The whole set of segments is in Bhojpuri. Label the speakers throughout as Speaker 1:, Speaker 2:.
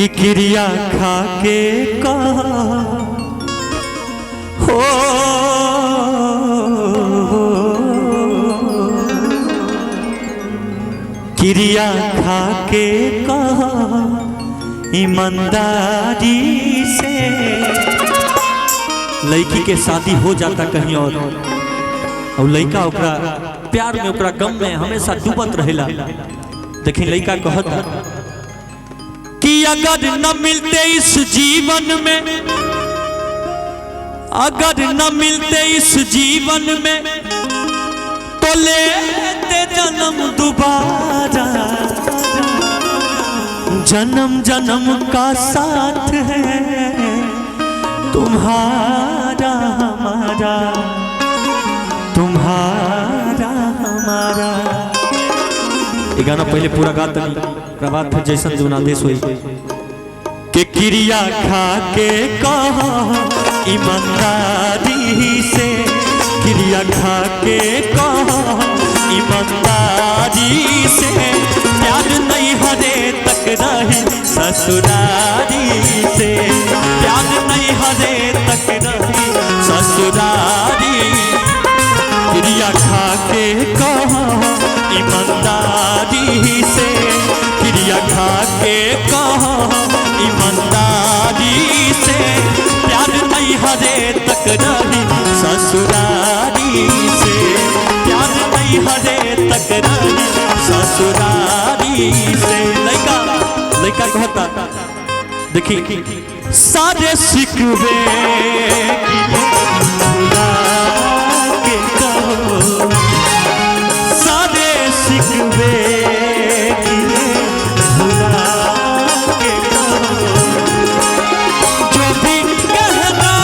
Speaker 1: कि क्रिया खा के कहा हो क्रिया खा के कहा ईमानदारी से। लड़की के शादी हो जाता कहीं और लड़का ओकरा प्यार में ओकरा गम में हमेशा डूबत रहेला। देखिए लड़का कहता कि अगर न मिलते इस जीवन में, अगर न मिलते इस जीवन में तो लेते जन्म दोबारा। जन्म जन्म का साथ है तुम्हारा हमारा, तुम्हारा हमारा। ये गाना पहले पूरा गाता प्रभात फिर जैसन जूनादेश हुई कि क्रिया खा के कहा ईमानदारी से, क्रिया खा के कहा ईमानदारी से। प्यार नहीं हरे तक रहे ससुरारी से, प्यार नहीं हरे तक रहे ससुरारी। क्रिया खा के कहा ईमानदारी से, क्रिया खा के कहा ईमानदारी से। प्यार नहीं हरे तक रहे ससुरारी से, प्यार नहीं हरे तक रहे ससुरारी से। लड़का कहता देखिए सारे शिकवे भुला के कहो, सारे शिकवे भुला के कहो। जो भी कहना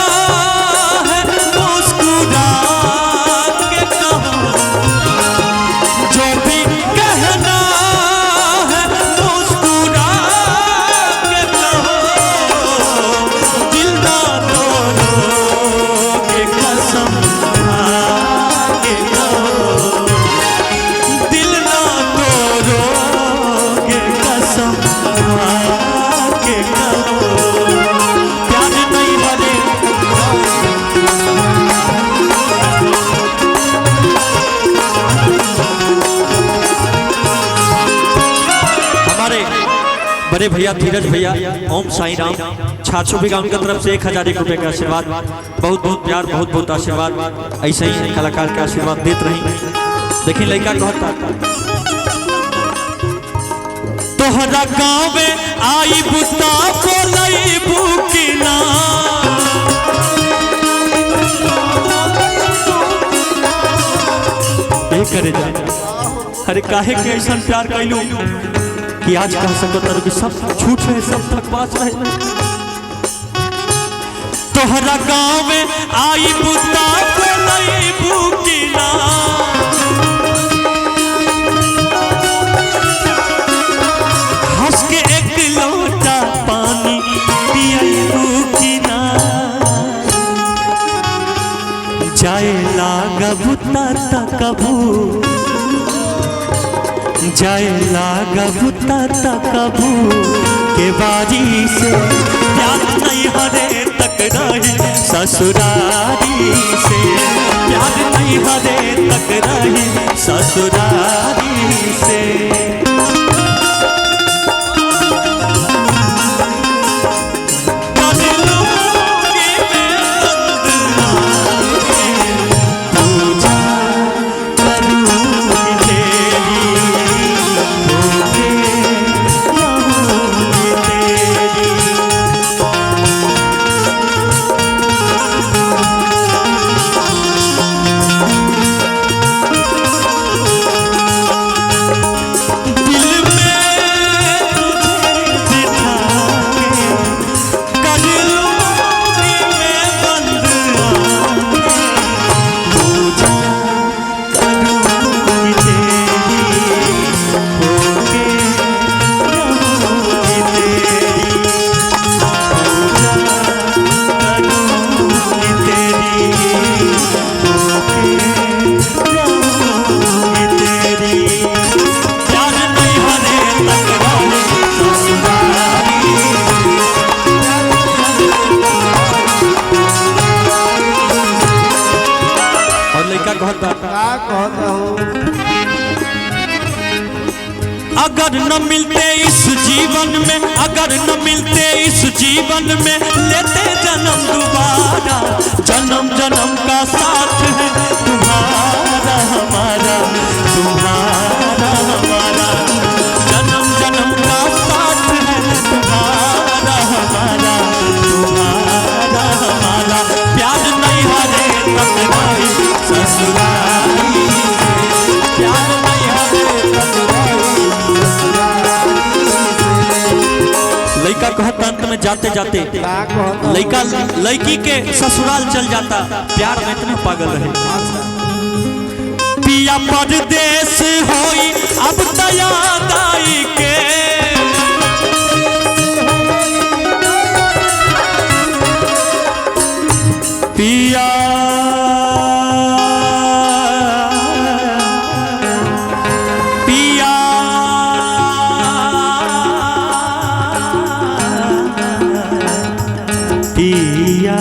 Speaker 1: है मुस्कुरा के कहो, जो भी कहना है मुस्कुरा के कहो। दिल ना तोड़ोगे कसम खा के कहो, दिल ना तोड़ोगे कसम खा के कहो। प्यार नहीं हरे हमारे बड़े भैया धीरज भैया ओम साई राम छाछो भी गाँव की तरफ से 1000 रुपए का आशीर्वाद, बहुत बहुत प्यार, बहुत बहुत आशीर्वाद। ऐसे ही कलाकार के आशीर्वाद देते रही। देखिए लड़का कहता तोहरा गाँव में आई बुता बोलई बुकिना। करे जा अरे काहे के ऐसा प्यार कैलू कि आज कह सको तर कि सब झूठ है, सब बकवास है। तोहरा गाँव में आई बुता बोलई बुकिना। हंस के एक लोटा पानी पियई बुकिना। जाए लागा बुता तकबू, जाए लागा बुता तकबू के बारी से। प्यार नहीं हरे तक रहे ससुरारी से, प्यार नहीं हरे तक रहे ससुरारी से। अगर न मिलते इस जीवन में, अगर न मिलते इस जीवन में, लेते जन्म दोबारा। जन्म जन्म का साथ है तुम्हारा हमारा, तुम्हारा हमारा। जन्म जन्म का साथ है तुम्हारा हमारा, तुम्हारा हमारा। प्यार नहीं हरे तकरारी ससुराली से, प्यार नहीं हरे तकरारी ससुराली से। लड़का कहता अंत में जाते जाते, लड़का लड़की के ससुराल चल जाता, प्यार में इतने पागल रहे। पिया परदेश होई अब दया दाई के, पिया पिया पिया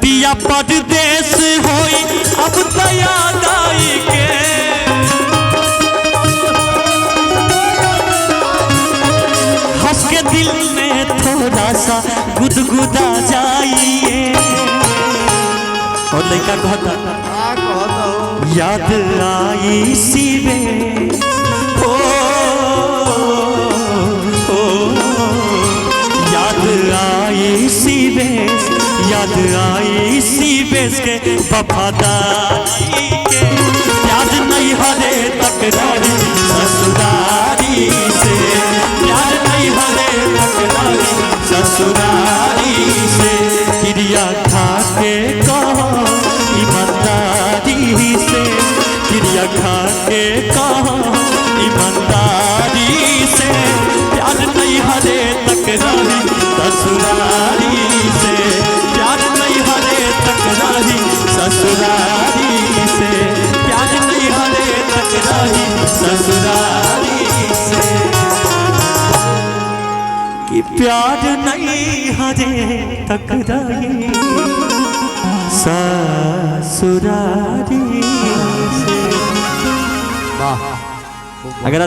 Speaker 1: पिया परदेश होई अब दया दाई के। हंस के दिल में थोड़ा सा गुदगुदा जाइए। और लड़का कहता याद आई सिवे हो, याद आई सिवेश, याद आई सिवेश के वफादारी के। याद नहीं हरे तकरारी ससुरारी से, याद नहीं हरे तकरारी ससुरारी से। क्रिया खा के कहो ईमानदारी से, क्रिया खा के कहो ईमानदारी से। प्यार नहीं हरे तकरारी ससुरारी से, प्यार नहीं हरे तकरारी ससुरारी से, प्यार नहीं हरे तकरारी ससुरारी से। कि प्यार नहीं हरे तकरारी ससुरारी से। अगर